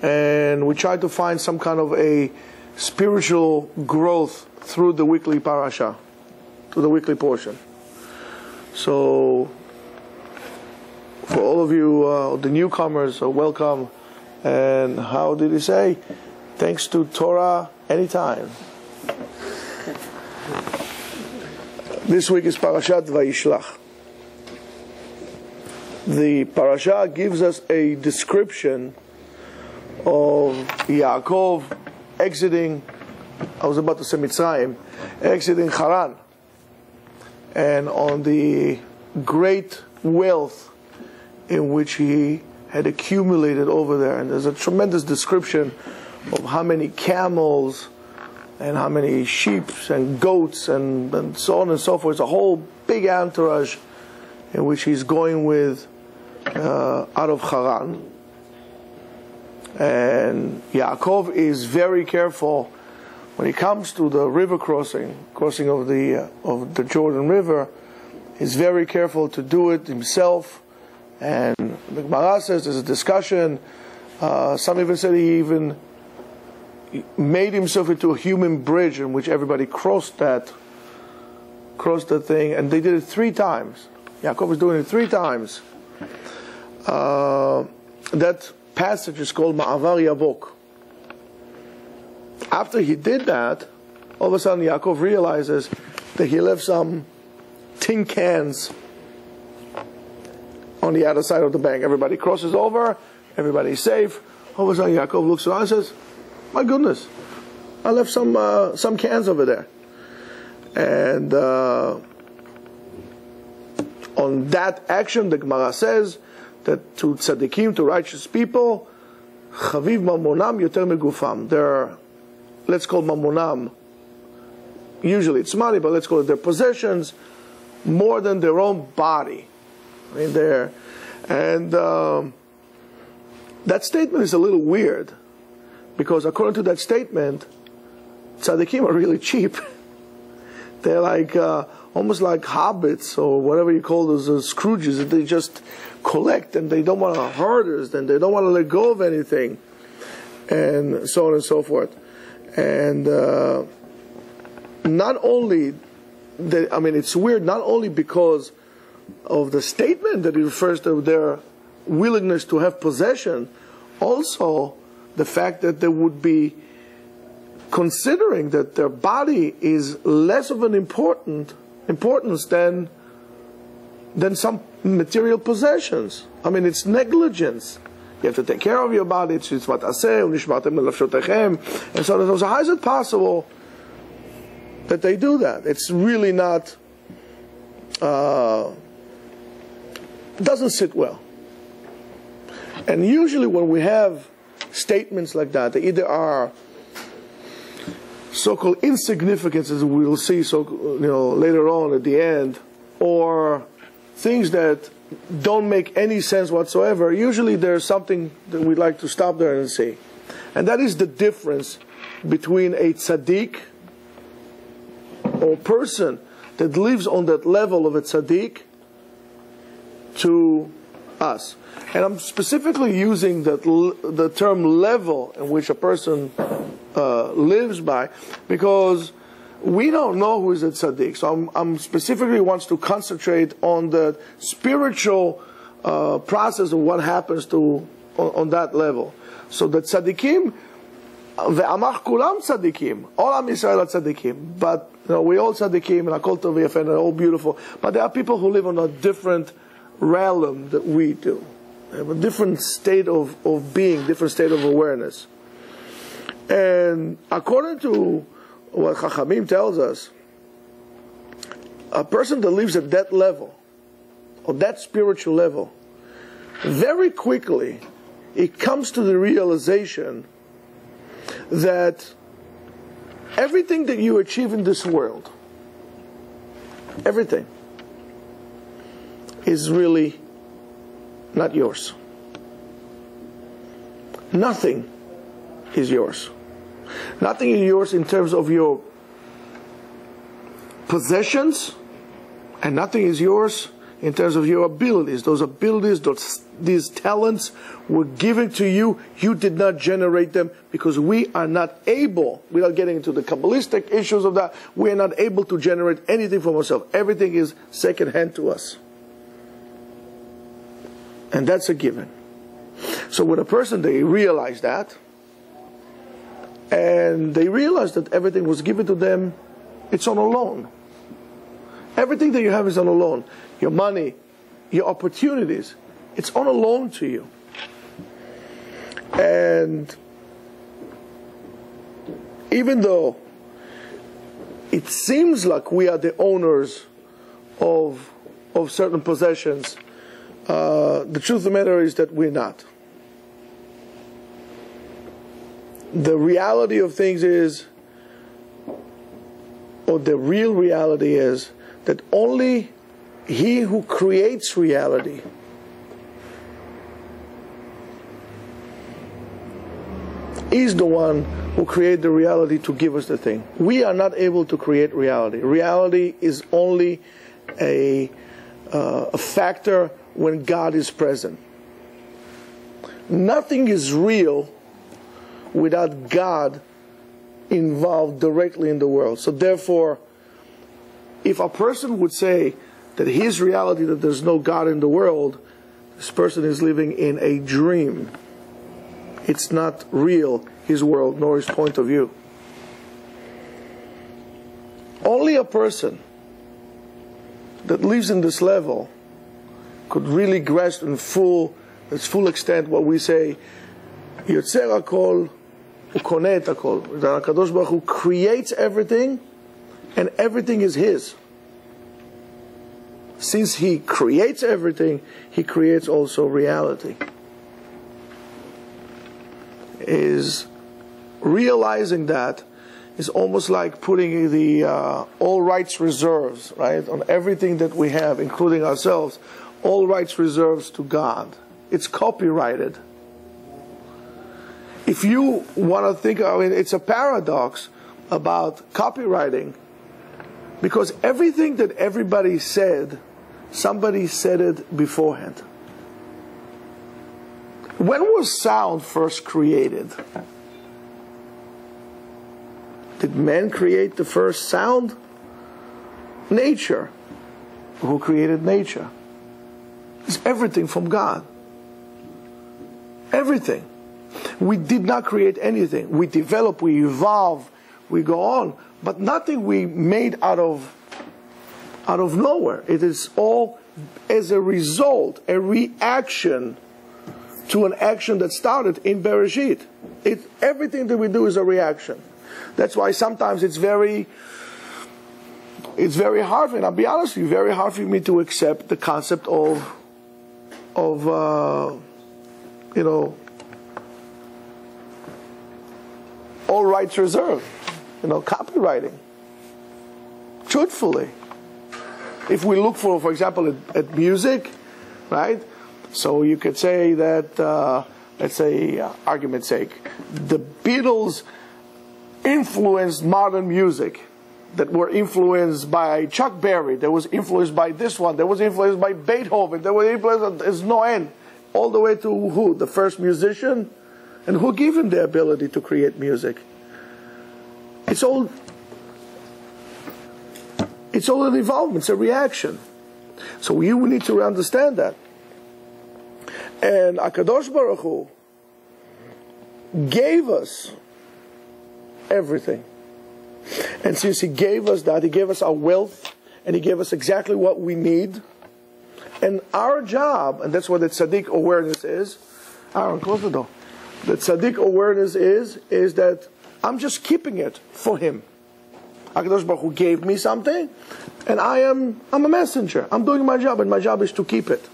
and we try to find some kind of a spiritual growth through the weekly parasha, through the weekly portion. So, for all of you, the newcomers, welcome. And how did he say? Thanks to Torah anytime. This week is Parashat Vayishlach. The parasha gives us a description of Yaakov exiting, I was about to say Mitzrayim, exiting Haran, and on the great wealth in which he had accumulated over there. And there's a tremendous description of how many camels and how many sheep and goats and so on and so forth. It's a whole big entourage in which he's going with out of Haran. And Yaakov is very careful when he comes to the river crossing of the Jordan River. He's very careful to do it himself. And the Gemara says there's a discussion. Some even said he even made himself into a human bridge in which everybody crossed that thing, and they did it 3 times. Yaakov was doing it 3 times. That passage is called Ma'avar Yavok. After he did that, all of a sudden Yaakov realizes that he left some tin cans on the other side of the bank. Everybody crosses over, everybody's safe. All of a sudden Yaakov looks around and says, my goodness, I left some cans over there. And on that action, the Gemara says that to tzaddikim, to righteous people, chaviv mamonam yoter megufam. Their, let's call mamonam, usually it's money, but let's call it their possessions, more than their own body. I mean, there, and that statement is a little weird, because according to that statement, tzaddikim are really cheap. They're like almost like hobbits or whatever you call those Scrooges. That they just collect and they don't want to hurt us, and they don't want to let go of anything, and so on and so forth. And not only, it's weird. Not only because of the statement that it refers to their willingness to have possession, also the fact that they would be considering that their body is less of an importance than some material possessions. It's negligence. You have to take care of your body. It's what aseh unishmartem lenafshotechem, and so on. So how is it possible that they do that? It's really not. Doesn't sit well. And usually when we have statements like that, they either are so-called insignificance, as we will see later on at the end, or things that don't make any sense whatsoever. Usually there's something that we'd like to stop there and see. And that is the difference between a tzaddik or person that lives on that level of a tzaddik to us. And I'm specifically using the term level in which a person lives by, because we don't know who is a tzaddik. So I'm specifically wants to concentrate on the spiritual process of what happens on that level. So the tzaddikim, ve'amach kulam tzaddikim, all Am Yisrael are tzaddikim, but we all tzaddikim and akol tov v'yafeh, and they're all beautiful. But there are people who live on a different realm that we do. They have a different state of being, different state of awareness. And according to what Chachamim tells us, a person that lives at that level, or that spiritual level, very quickly it comes to the realization that everything that you achieve in this world, everything, is really not yours. Nothing is yours. Nothing is yours in terms of your possessions, and nothing is yours in terms of your abilities. Those abilities, these talents were given to you. You did not generate them because we are not able, without getting into the Kabbalistic issues of that, we are not able to generate anything from ourselves. Everything is second-hand to us. And that's a given. So with a person, they realize that, and they realize that everything was given to them, it's on a loan. Everything that you have is on a loan. Your money, your opportunities, it's on a loan to you. And even though it seems like we are the owners of certain possessions, the truth of the matter is that we're not. The reality of things is, or the real reality is, that only He who creates reality is the one who created the reality to give us the thing. We are not able to create reality. Reality is only a factor when God is present. Nothing is real without God involved directly in the world. So therefore, if a person would say that his reality, that there's no God in the world, this person is living in a dream. It's not real, his world, nor his point of view. Only a person that lives in this level could really grasp in its full extent what we say, Yotzer HaKol Ukoneh et HaKol. That HaKadosh Baruch Hu creates everything, and everything is His. Since He creates everything, He creates also reality. Is realizing that is almost like putting the all rights reserves, right, on everything that we have, including ourselves, all rights reserves to God. It's copyrighted. If you want to think, I mean, it's a paradox about copywriting, because everything that everybody said, somebody said it beforehand. When was sound first created? Did man create the first sound? Nature. Who created nature? It's everything from God. Everything. We did not create anything. We develop, we evolve, we go on, but nothing we made out of nowhere. It is all as a result, a reaction to an action that started in Bereshit. Everything that we do is a reaction. That's why sometimes it's very hard for me, and I'll be honest with you, very hard for me to accept the concept of all rights reserved, copywriting. Truthfully, if we look for example, at music, right? So you could say that, let's say, argument's sake, the Beatles influenced modern music, that were influenced by Chuck Berry, that was influenced by this one, that was influenced by Beethoven, that was influenced, there's no end, all the way to who? The first musician? And who gave him the ability to create music? It's all an evolvement, it's a reaction. So you need to understand that. And HaKadosh Baruch Hu gave us everything. And since He gave us that, He gave us our wealth, and He gave us exactly what we need. And our job, and that's what the tzaddik awareness is. Aaron, close the door. The tzaddik awareness is that I'm just keeping it for Him. HaKadosh Baruch Hu gave me something, and I'm a messenger. I'm doing my job, and my job is to keep it.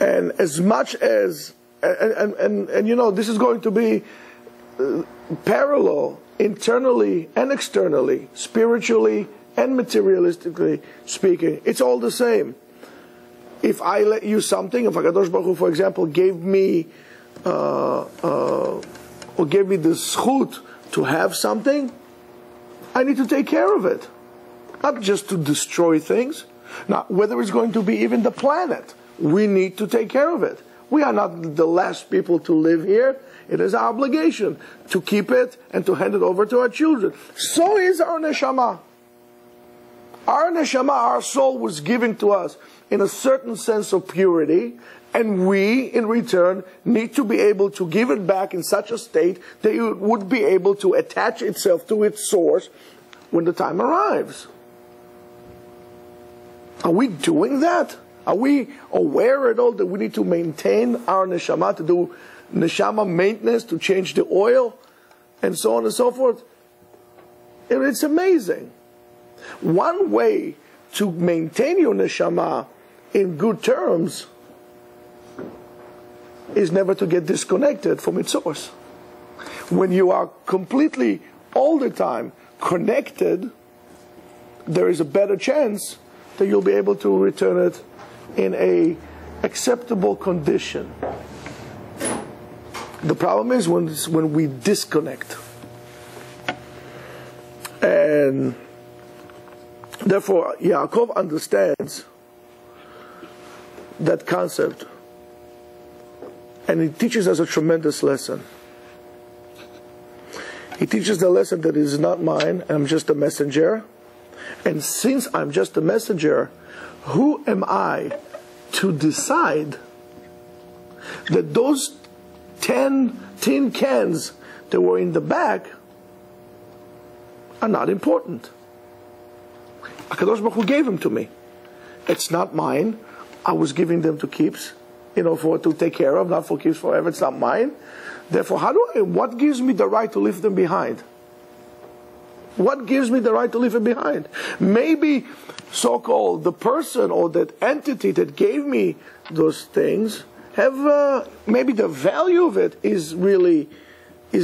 And as much as, and this is going to be parallel internally and externally, spiritually and materialistically speaking, it's all the same. If I let you something, if HaKadosh Baruch Hu, for example, gave me the zchut to have something, I need to take care of it. Not just to destroy things, Now, whether it's going to be even the planet, we need to take care of it. We are not the last people to live here. It is our obligation to keep it and to hand it over to our children. So is our neshama. Our neshama, our soul, was given to us in a certain sense of purity, and we, in return, need to be able to give it back in such a state that it would be able to attach itself to its source when the time arrives. Are we doing that? Are we aware at all that we need to maintain our neshama, to do neshama maintenance, to change the oil, and so on and so forth? And it's amazing. One way to maintain your neshama in good terms is never to get disconnected from its source. When you are completely, all the time, connected, there is a better chance that you'll be able to return it in a acceptable condition. The problem is when we disconnect. And therefore, Yaakov understands that concept. And he teaches us a tremendous lesson. He teaches the lesson that it is not mine, and I'm just a messenger. And since I'm just a messenger, who am I to decide that those 10 tin cans that were in the back are not important? HaKadosh Baruch Hu gave them to me. It's not mine. I was giving them to keeps, for to take care of, not for keeps forever. It's not mine. Therefore, what gives me the right to leave them behind? What gives me the right to leave it behind? Maybe, so-called, the person or that entity that gave me those things maybe the value of it is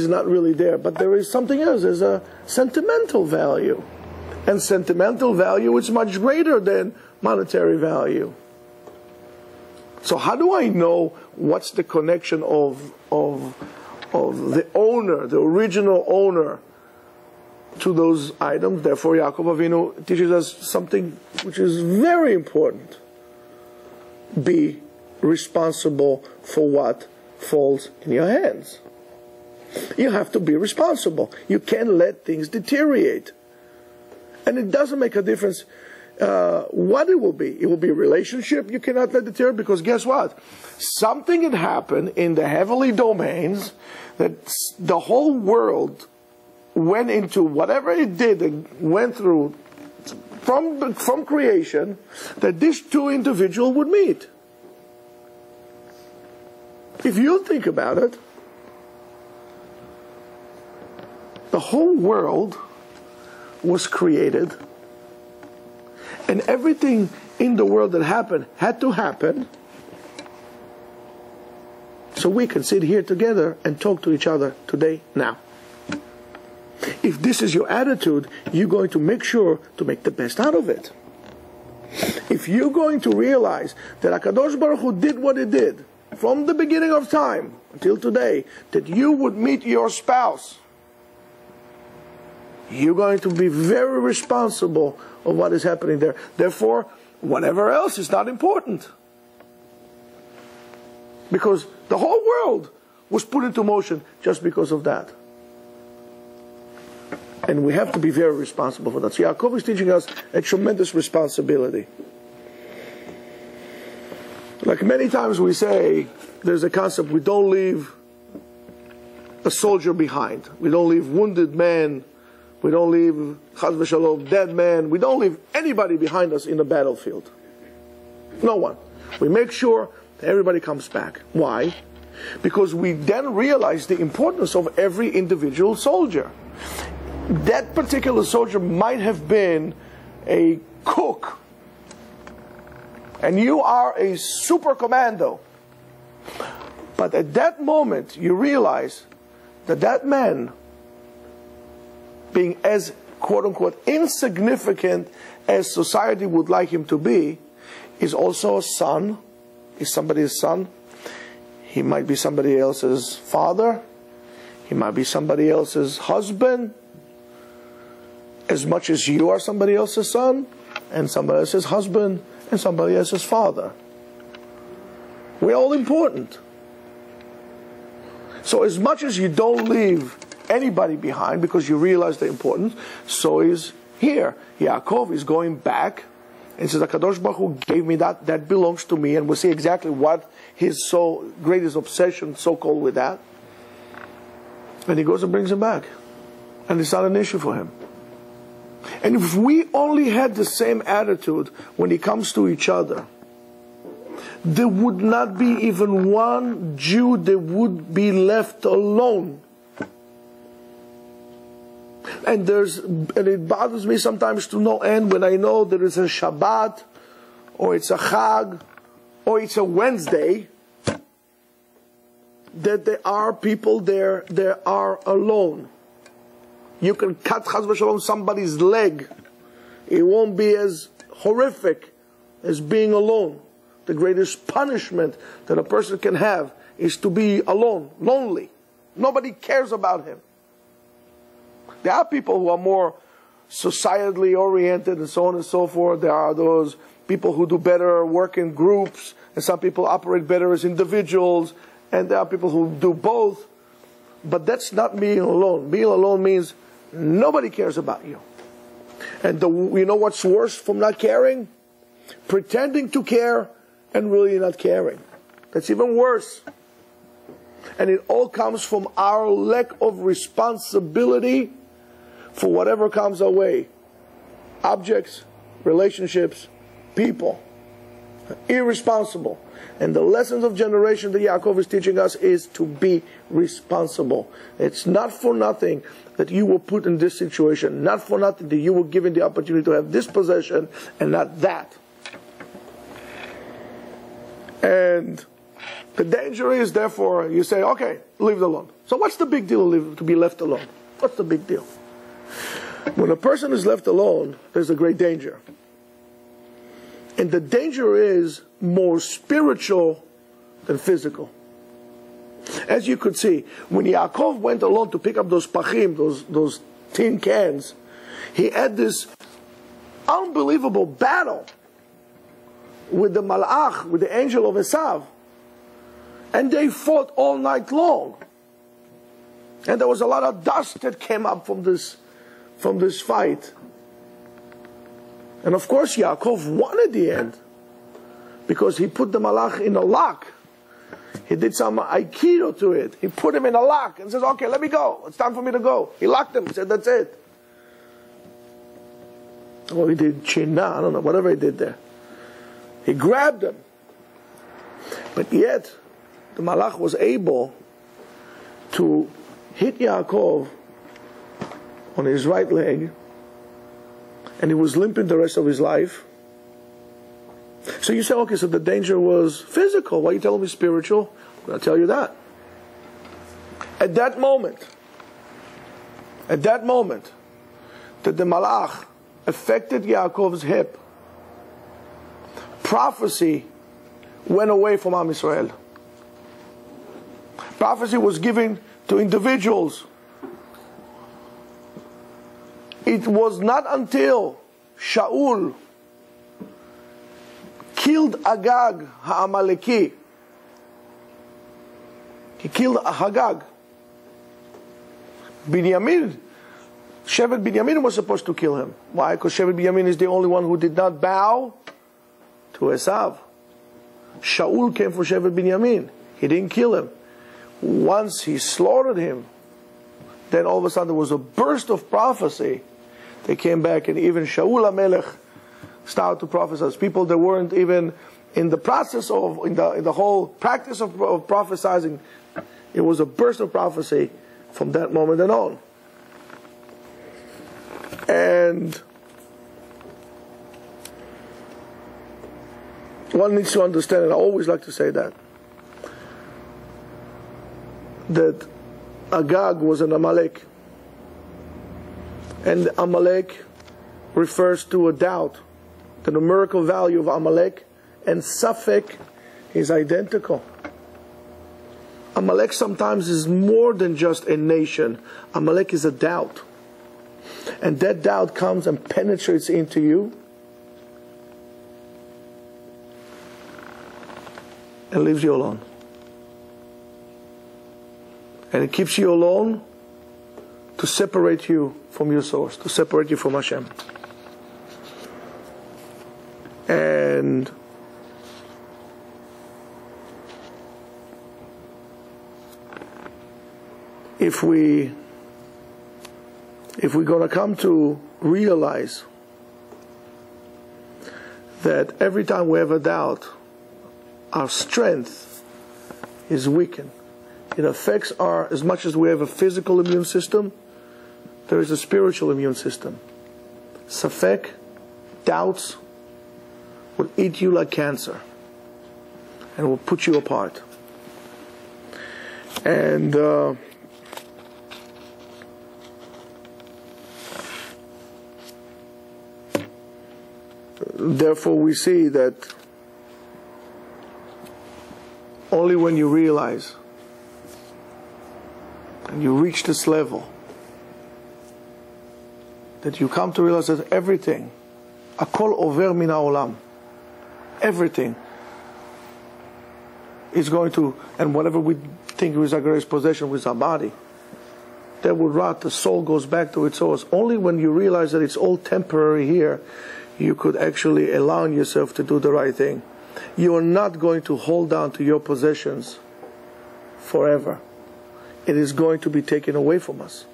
not really there, but there is something else. There's a sentimental value. And sentimental value is much greater than monetary value. So how do I know what's the connection of the owner, the original owner, to those items? Therefore, Yaakov Avinu teaches us something which is very important. Be responsible for what falls in your hands. You have to be responsible. You can't let things deteriorate. And it doesn't make a difference what it will be. It will be a relationship you cannot let deteriorate, because guess what? Something had happened in the heavenly domains that the whole world went into, whatever it did, it went through from creation, that these two individuals would meet. If you think about it, the whole world was created, and everything in the world that happened had to happen so we can sit here together and talk to each other today, now. If this is your attitude, you're going to make sure to make the best out of it. If you're going to realize that HaKadosh Baruch Hu did what He did from the beginning of time until today, that you would meet your spouse, you're going to be very responsible of what is happening there. Therefore, whatever else is not important. Because the whole world was put into motion just because of that. And we have to be very responsible for that. So Yaakov is teaching us a tremendous responsibility. Like many times we say, there's a concept, we don't leave a soldier behind. We don't leave wounded men. We don't leave, chas v'shalom, dead men. We don't leave anybody behind us in the battlefield. No one. We make sure that everybody comes back. Why? Because we then realize the importance of every individual soldier. That particular soldier might have been a cook, and you are a super commando. But at that moment, you realize that that man, being as quote-unquote insignificant as society would like him to be, is also a son, is somebody's son. He might be somebody else's father. He might be somebody else's husband. As much as you are somebody else's son, and somebody else says husband, and somebody else says father. We're all important. So as much as you don't leave anybody behind because you realize the importance, so is here. Yaakov is going back and says, HaKadosh Baruch Hu gave me that belongs to me, and we'll see exactly what his greatest obsession, so-called, with that. And he goes and brings him back. And it's not an issue for him. And if we only had the same attitude when it comes to each other, there would not be even one Jew that would be left alone. And it bothers me sometimes to no end when I know there is a Shabbat, or it's a Chag, or it's a Wednesday, that there are people there that are alone. You can cut chas v'shalom somebody's leg. It won't be as horrific as being alone. The greatest punishment that a person can have is to be alone, lonely. Nobody cares about him. There are people who are more societally oriented and so on and so forth. There are those people who do better work in groups, and some people operate better as individuals, and there are people who do both. But that's not being alone. Being alone means nobody cares about you. And you know what's worse from not caring? Pretending to care and really not caring. That's even worse. And it all comes from our lack of responsibility for whatever comes our way. Objects, relationships, people. Irresponsible. And the lessons of generation that Yaakov is teaching us is to be responsible. It's not for nothing that you were put in this situation. Not for nothing that you were given the opportunity to have this possession and not that. And the danger is, therefore, you say, okay, leave it alone. So what's the big deal to be left alone? What's the big deal? When a person is left alone, there's a great danger. And the danger is more spiritual than physical. As you could see, when Yaakov went alone to pick up those pachim, those tin cans, he had this unbelievable battle with the malach, with the angel of Esav. And they fought all night long. And there was a lot of dust that came up from this fight. And of course Yaakov won at the end, because he put the malach in a lock. He did some aikido to it. He put him in a lock and says, okay, let me go. It's time for me to go. He locked him. He said, that's it. Well, he did chinna, I don't know, whatever he did there. He grabbed him. But yet, the malach was able to hit Yaakov on his right leg, and he was limping the rest of his life. So you say, okay, so the danger was physical. Why are you telling me spiritual? I'm going to tell you that. At that moment, that the malach affected Yaakov's hip, prophecy went away from Am Yisrael. Prophecy was given to individuals. It was not until Shaul killed Agag ha'Amaleki. He killed Agag. Binyamin, Shevet Binyamin was supposed to kill him. Why? Because Shevet Binyamin is the only one who did not bow to Esav. Shaul came for Shevet Binyamin. He didn't kill him. Once he slaughtered him, then all of a sudden there was a burst of prophecy. They came back, and even Shaul HaMelech started to prophesy. People that weren't even in the process of, in the whole practice of prophesying. It was a burst of prophecy from that moment and on. And one needs to understand, and I always like to say that Agag was an Amalek. And Amalek refers to a doubt. The numerical value of Amalek and Safek is identical. Amalek sometimes is more than just a nation. Amalek is a doubt. And that doubt comes and penetrates into you. and leaves you alone. And it keeps you alone to separate you from your source, to separate you from Hashem. And if we're going to come to realize that every time we have a doubt, our strength is weakened. It affects as much as we have a physical immune system, there is a spiritual immune system. Safek, doubts, will eat you like cancer and will put you apart. And therefore we see that only when you realize and you reach this level that you come to realize that everything, akol over min haolam, everything is going to, and whatever we think is our greatest possession with our body, that will rot, the soul goes back to its source. Only when you realize that it's all temporary here, you could actually allow yourself to do the right thing. You are not going to hold on to your possessions forever. It is going to be taken away from us.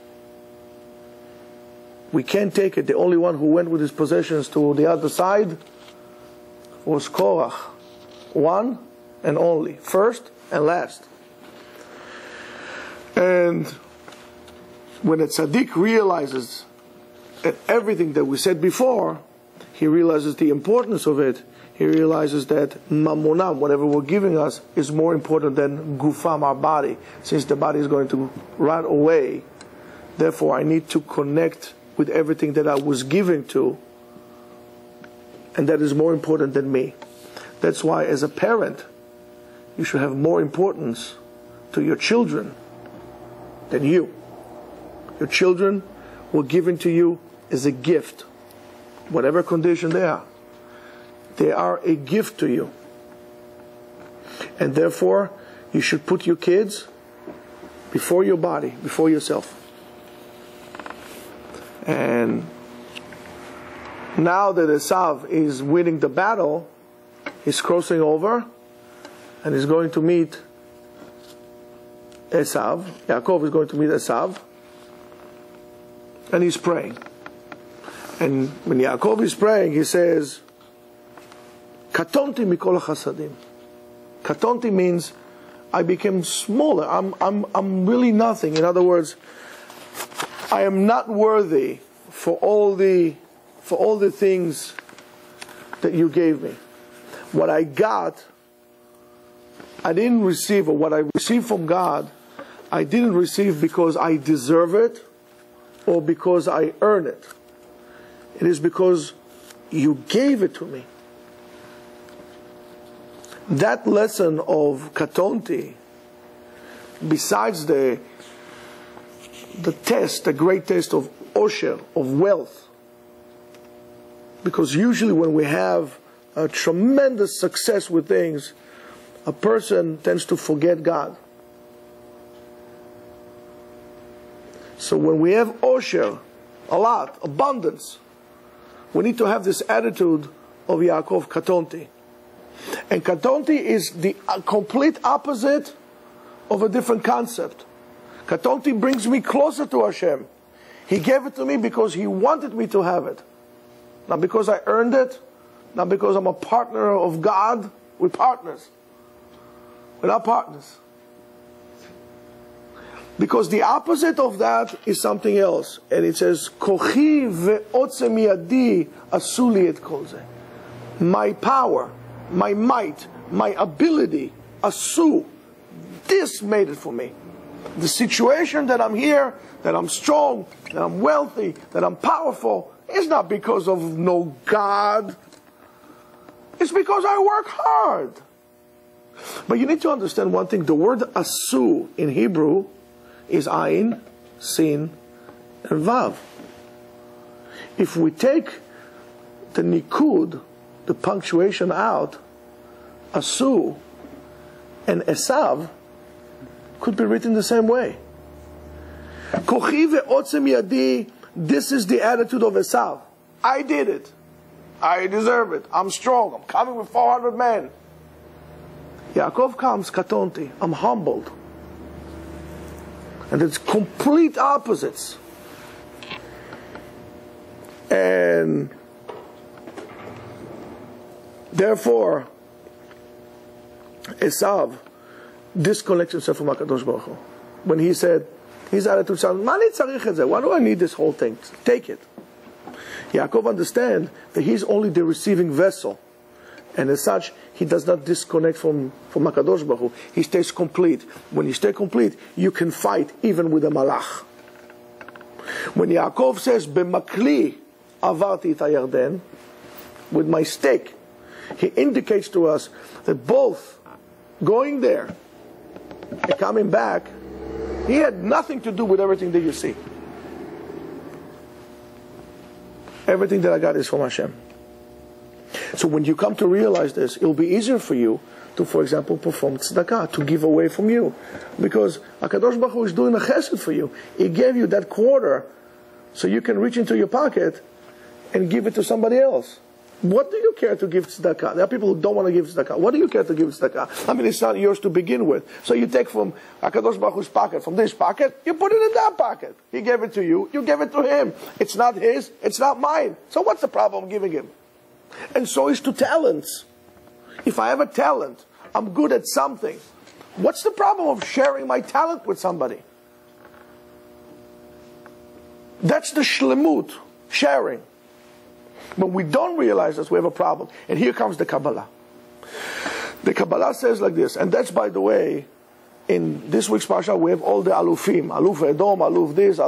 We can't take it. The only one who went with his possessions to the other side was Korach. One and only. First and last. And when a tzaddik realizes that everything that we said before, he realizes the importance of it. He realizes that mamonam, whatever we're giving us, is more important than gufam, our body. Since the body is going to rot away, therefore I need to connect with everything that I was giving to, and that is more important than me. That's why as a parent, you should have more importance to your children than you. Your children were given to you as a gift, whatever condition they are. They are a gift to you. And therefore, you should put your kids before your body, before yourself. And now that Esav is winning the battle, he's crossing over and he's going to meet Esav. Yaakov is going to meet Esav. And he's praying. And when Yaakov is praying, he says, Katonti mikol chasadim. Katonti means I became smaller. I'm really nothing. In other words, I am not worthy for all the things that you gave me. What I got, I didn't receive, or what I received from God, I didn't receive because I deserve it or because I earn it. It is because you gave it to me. That lesson of Katonti, besides the test, the great test of osher, of wealth, because usually when we have a tremendous success with things, a person tends to forget God. So when we have osher, a lot, abundance, we need to have this attitude of Yaakov, Katonti. And Katonti is the complete opposite of a different concept. Katonti brings me closer to Hashem. He gave it to me because He wanted me to have it. Not because I earned it, not because I'm a partner of God. We're partners. We're not partners. Because the opposite of that is something else. And it says, Kochi ve'otzem yadi asuli et kol ze. My power, my might, my ability, asu, this made it for me. The situation that I'm here, that I'm strong, that I'm wealthy, that I'm powerful, is not because of no God. It's because I work hard. But you need to understand one thing. The word asu in Hebrew is ayin, sin, and vav. If we take the nikud, the punctuation out, asu, And Esav could be written the same way. Kochi ve'otzem yadi, this is the attitude of Esav. I did it. I deserve it. I'm strong. I'm coming with 400 men. Yaakov comes, katonti. I'm humbled. And it's complete opposites. And therefore, Esav disconnects himself from HaKadosh Baruch Hu. When he said, his attitude sounded, why do I need this whole thing? Take it. Yaakov understands that he's only the receiving vessel. And as such, he does not disconnect from HaKadosh Baruch Hu. He stays complete. When you stay complete, you can fight even with a malach. When Yaakov says, B'makli avarti et hayarden, with my stake, he indicates to us that both going there and coming back, he had nothing to do with everything that you see. Everything that I got is from Hashem. So when you come to realize this, it'll be easier for you to, for example, perform tzedakah, to give away from you. Because HaKadosh Baruch Hu is doing a chesed for you. He gave you that quarter so you can reach into your pocket and give it to somebody else. What do you care to give tzedakah? There are people who don't want to give tzedakah. What do you care to give tzedakah? I mean, it's not yours to begin with. So you take from HaKadosh Baruch Hu's pocket, from this pocket, you put it in that pocket. He gave it to you, you gave it to him. It's not his, it's not mine. So what's the problem giving him? And so is to talents. If I have a talent, I'm good at something. What's the problem of sharing my talent with somebody? That's the shlemut, sharing. But we don't realize this, we have a problem. And here comes the Kabbalah. The Kabbalah says like this, and that's, by the way, in this week's Parashat, we have all the alufim, aluf Edom, aluf this,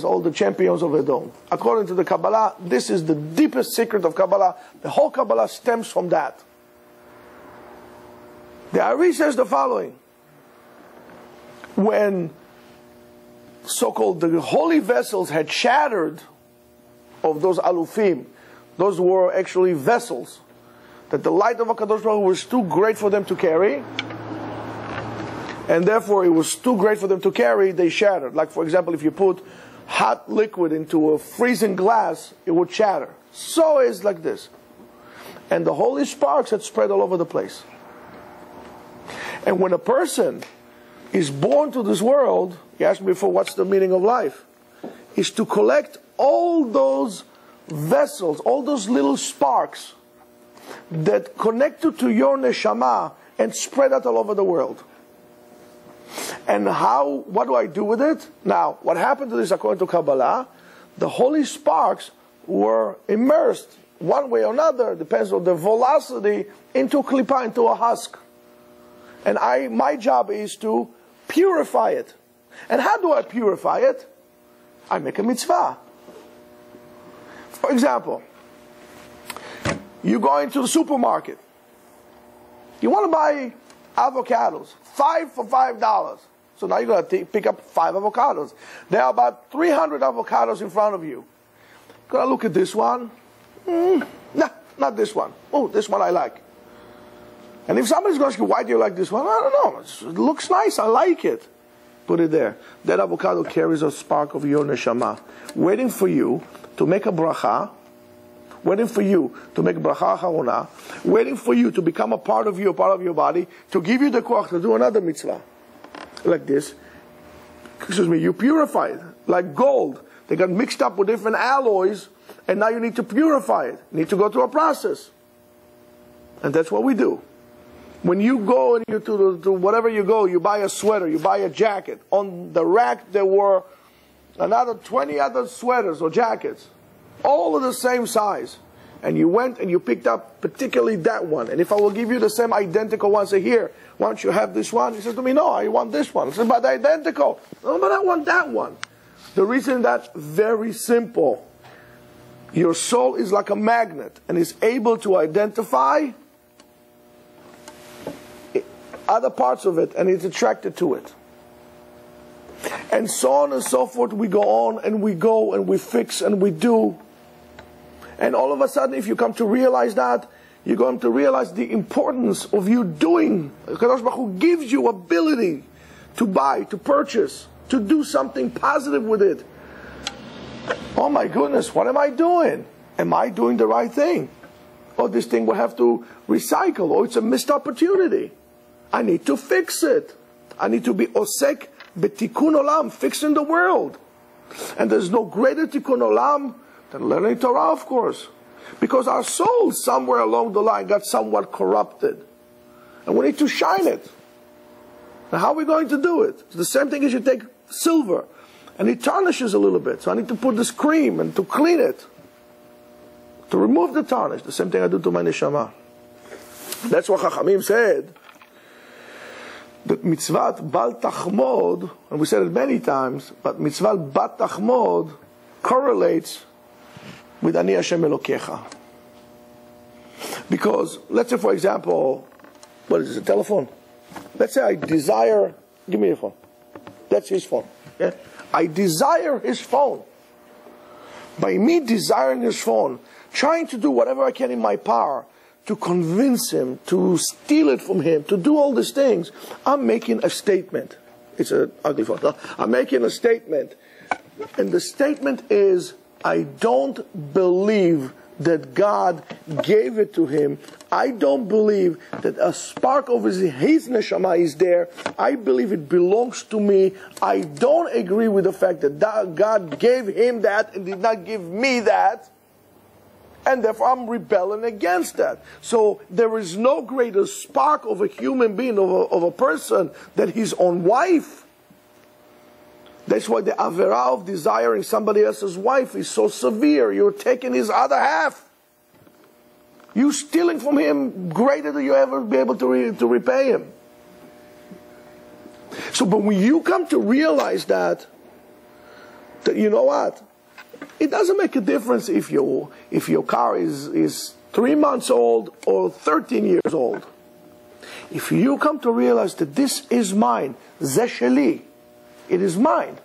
all the champions of Edom. According to the Kabbalah, this is the deepest secret of Kabbalah. The whole Kabbalah stems from that. The Ari says the following. When so-called the holy vessels had shattered of those alufim, those were actually vessels that the light of HaKadosh Baruch Hu was too great for them to carry, and therefore it was too great for them to carry, they shattered. Like, for example, if you put hot liquid into a freezing glass, it would shatter. So it's like this. And the holy sparks had spread all over the place. And when a person is born to this world, you asked me before, what's the meaning of life? Is to collect all those vessels, all those little sparks that connected to your neshama and spread out all over the world. And what do I do with it? Now, what happened to this according to Kabbalah? The holy sparks were immersed, one way or another, depends on the velocity, into klipa, into a husk. And my job is to purify it. And how do I purify it? I make a mitzvah. For example, you go into the supermarket. You want to buy avocados, 5 for $5. So now you're going to pick up 5 avocados. There are about 300 avocados in front of you. You're going to look at this one. Nah, not this one. Oh, this one I like. And if somebody's going to ask you, why do you like this one? I don't know. It looks nice. I like it. Put it there. That avocado carries a spark of your neshama, waiting for you to make a bracha, waiting for you to make bracha harona, waiting for you to become a part of you, a part of your body, to give you the koach to do another mitzvah. Like this. Excuse me, you purify it. Like gold. They got mixed up with different alloys, and now you need to purify it. You need to go through a process. And that's what we do. When you go and you to whatever you go, you buy a sweater, you buy a jacket. On the rack there were another 20 other sweaters or jackets, all of the same size. And you went and you picked up particularly that one. And if I will give you the same identical one, say, here, why don't you have this one? He says to me, no, I want this one. I said, but identical. No, but I want that one. The reason that's very simple. Your soul is like a magnet and is able to identify other parts of it, and it's attracted to it. And so on and so forth, we go on and we go and we fix and we do. And all of a sudden, if you come to realize that, you're going to realize the importance of you doing. Kadosh Baruch Hu gives you ability to buy, to purchase, to do something positive with it. Oh my goodness, what am I doing? Am I doing the right thing? Oh, this thing will have to recycle. Oh, it's a missed opportunity. I need to fix it. I need to be osek betikun olam, fixing the world. And there's no greater tikkun olam than learning Torah, of course. Because our soul, somewhere along the line, got somewhat corrupted. And we need to shine it. Now, how are we going to do it? It's the same thing as you take silver, and it tarnishes a little bit. So I need to put this cream and to clean it, to remove the tarnish. The same thing I do to my neshama. That's what Chachamim said, that mitzvat bal tachmod, and we said it many times, but mitzvat bat tachmod correlates with Ani Hashem Elokecha. Because, let's say for example, what is this, a telephone? Let's say I desire, give me your phone. That's his phone. Yeah? I desire his phone. By me desiring his phone, trying to do whatever I can in my power to convince him, to steal it from him, to do all these things, I'm making a statement. It's an ugly phone. No, I'm making a statement. And the statement is, I don't believe that God gave it to him. I don't believe that a spark of his neshama is there. I believe it belongs to me. I don't agree with the fact that God gave him that and did not give me that. And therefore I'm rebelling against that. So there is no greater spark of a human being, of a person, than his own wife. That's why the averah of desiring somebody else's wife is so severe. You're taking his other half. You stealing from him greater than you ever be able to repay him. So, but when you come to realize that you know what, it doesn't make a difference if your car is 3 months old or 13 years old. If you come to realize that this is mine, zeh sheli, it is mine.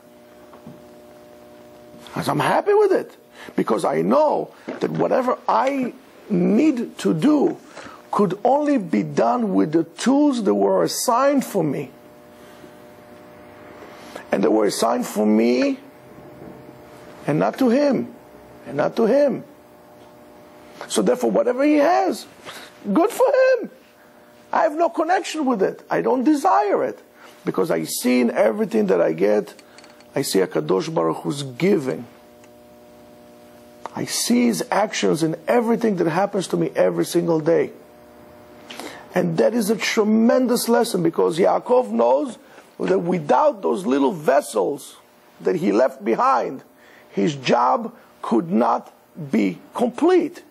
As I'm happy with it. Because I know that whatever I need to do could only be done with the tools that were assigned for me. And they were assigned for me and not to him. And not to him. So therefore whatever he has, good for him. I have no connection with it. I don't desire it. Because I see in everything that I get, I see a Kadosh Baruch Hu's giving. I see his actions in everything that happens to me every single day. And that is a tremendous lesson, because Yaakov knows that without those little vessels that he left behind, his job could not be complete.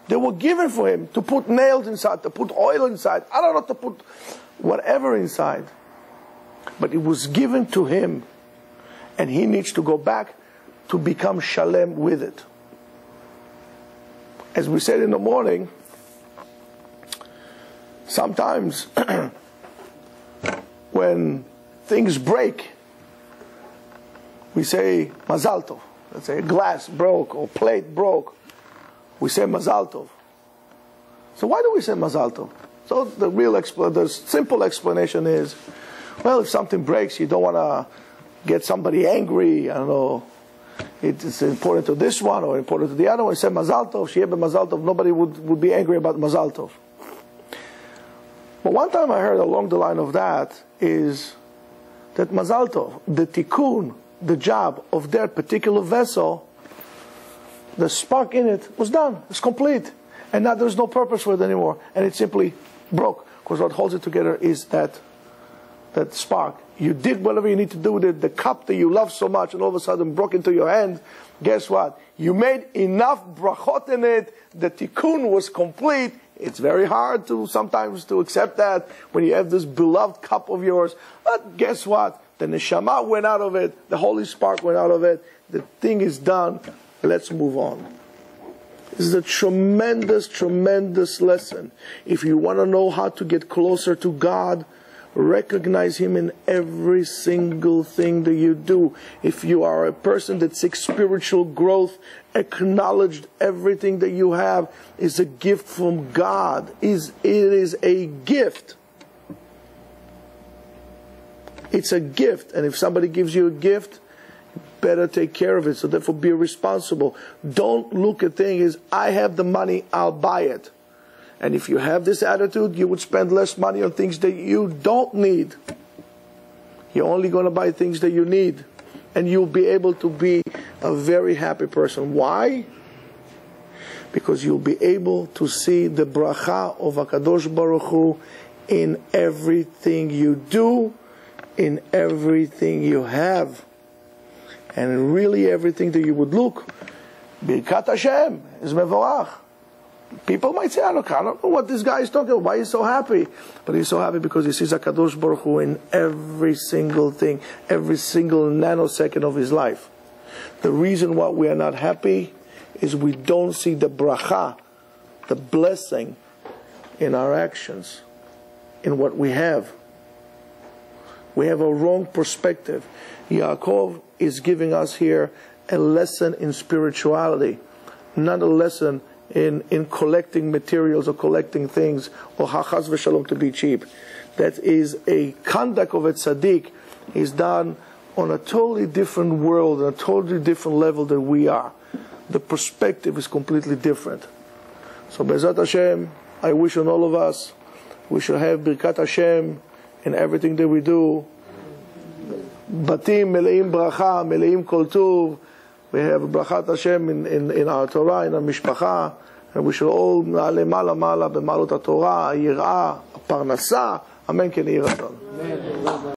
They were given for him to put nails inside, to put oil inside, I don't know, to put whatever inside. But it was given to him, and he needs to go back to become shalem with it. As we said in the morning, sometimes when things break, we say mazal tov. Let's say a glass broke or plate broke, we say mazal tov. So why do we say mazal tov? So the simple explanation is, well, if something breaks, you don't want to get somebody angry. I don't know. It's important to this one or important to the other one. You say mazal tov, shieh b'mazal tov. Nobody would be angry about mazal tov. But one time I heard along the line of that is that mazal tov, the tikkun, the job of that particular vessel, the spark in it was done. It's complete. And now there's no purpose for it anymore. And it simply broke. Because what holds it together is that spark. You did whatever you need to do with it. The cup that you love so much and all of a sudden broke into your hand. Guess what? You made enough brachot in it. The tikkun was complete. It's very hard sometimes to accept that when you have this beloved cup of yours. But guess what? The neshama went out of it. The holy spark went out of it. The thing is done. Let's move on. This is a tremendous, tremendous lesson. If you want to know how to get closer to God, recognize Him in every single thing that you do. If you are a person that seeks spiritual growth, acknowledge everything that you have is a gift from God. It is a gift. It's a gift. And if somebody gives you a gift, better take care of it. So therefore be responsible. Don't look at things as, I have the money, I'll buy it. And if you have this attitude, you would spend less money on things that you don't need. You're only going to buy things that you need. And you'll be able to be a very happy person. Why? Because you'll be able to see the bracha of HaKadosh Baruch Hu in everything you do, in everything you have. And really everything that you would look. Birkat Hashem is mevorach. People might say, I don't know what this guy is talking about. Why he's so happy? But he's so happy because he sees HaKadosh Baruch Hu in every single thing, every single nanosecond of his life. The reason why we are not happy is we don't see the bracha, the blessing in our actions, in what we have. We have a wrong perspective. Yaakov is giving us here a lesson in spirituality, not a lesson in collecting materials or collecting things, or hachaz v'shalom, to be cheap. That is a conduct of a tzaddik is done on a totally different world, on a totally different level than we are. The perspective is completely different. So Be'ezrat Hashem, I wish on all of us, we should have Birkat Hashem in everything that we do. Batim meleim bracha, meleim kol tuv. We have brachat Hashem in our Torah, in our mishpacha, and we should all na'ale mala mala b'malot HaTorah, היראה, הפרנסה, אמן כן יהי רצון.